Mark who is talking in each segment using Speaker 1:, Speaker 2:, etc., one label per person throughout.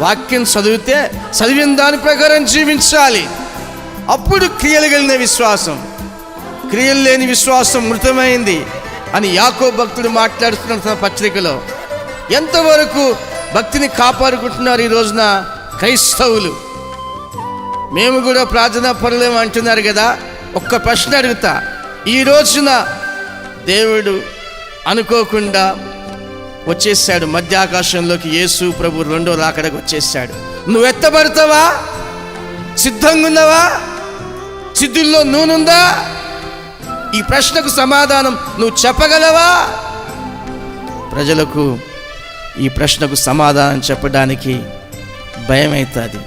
Speaker 1: వాక్యం చదివితే చదివిన దాని ప్రకారం జీవించాలి. అప్పుడు క్రియలు కలిగిన విశ్వాసం. క్రియలు లేని విశ్వాసం మృతమైంది అని యాకోబు భక్తుడు మాట్లాడుతున్న తన పత్రికలో. ఎంతవరకు భక్తిని కాపాడుకుంటున్నారు ఈ రోజున క్రైస్తవులు? మేము కూడా ప్రార్థనా పరులేం అంటున్నారు కదా. ఒక్క ప్రశ్న అడుగుతా. ఈ రోజున దేవుడు అనుకోకుండా వచ్చేసాడు మధ్యాకాశంలోకి. యేసు ప్రభు రెండో రాకడకు వచ్చేసాడు. నువ్వు ఎత్తబడతావా? సిద్ధంగా ఉన్నావా? సిద్ధుల్లో నూనెందా? ఈ ప్రశ్నకు సమాధానం నువ్వు చెప్పగలవా? ప్రజలకు ఈ ప్రశ్నకు సమాధానం చెప్పడానికి భయం అవుతుంది.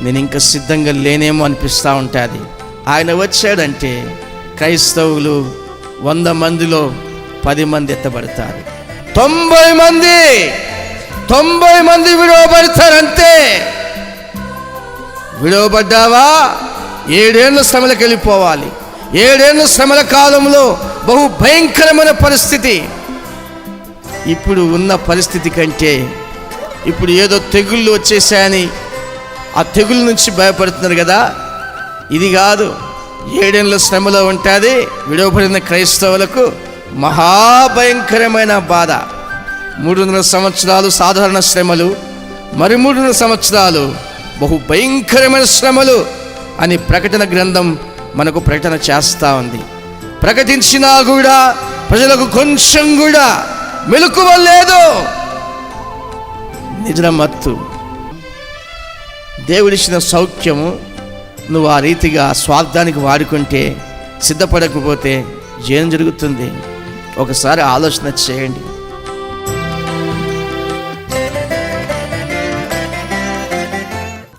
Speaker 1: నేను ఇంకా సిద్ధంగా లేనేమో అనిపిస్తూ ఉంటుంది. ఆయన వచ్చాడంటే క్రైస్తవులు 100 మందిలో 10 మంది ఎత్తబడతారు. 90 మంది విడవబడతారంతే. విడవబడ్డావా? 7 ఏళ్ళ శ్రమలకు వెళ్ళిపోవాలి. 7 ఏళ్ళ శ్రమల కాలంలో బహు భయంకరమైన పరిస్థితి. ఇప్పుడు ఉన్న పరిస్థితి కంటే ఇప్పుడు ఏదో తెగుళ్ళు వచ్చేసాయని ఆ తెగుళ్ళ నుంచి భయపడుతున్నారు కదా. ఇది కాదు. 7 ఏళ్ళ శ్రమలో ఉంటుంది విడవబడిన క్రైస్తవులకు. మహాభయంకరమైన బాధ. 300 సంవత్సరాలు సాధారణ శ్రమలు, మరి 300 సంవత్సరాలు బహు భయంకరమైన శ్రమలు అని ప్రకటన గ్రంథం మనకు ప్రకటన చేస్తూ ఉంది. ప్రకటించినా కూడా ప్రజలకు కొంచెం కూడా మెలకువ లేదు. నిద్రమత్తు. దేవుడిచ్చిన సౌఖ్యము నువ్వు ఆ రీతిగా స్వార్థానికి వాడుకుంటే, సిద్ధపడకపోతే ఏం జరుగుతుంది? ఒకసారి ఆలోచన చేయండి.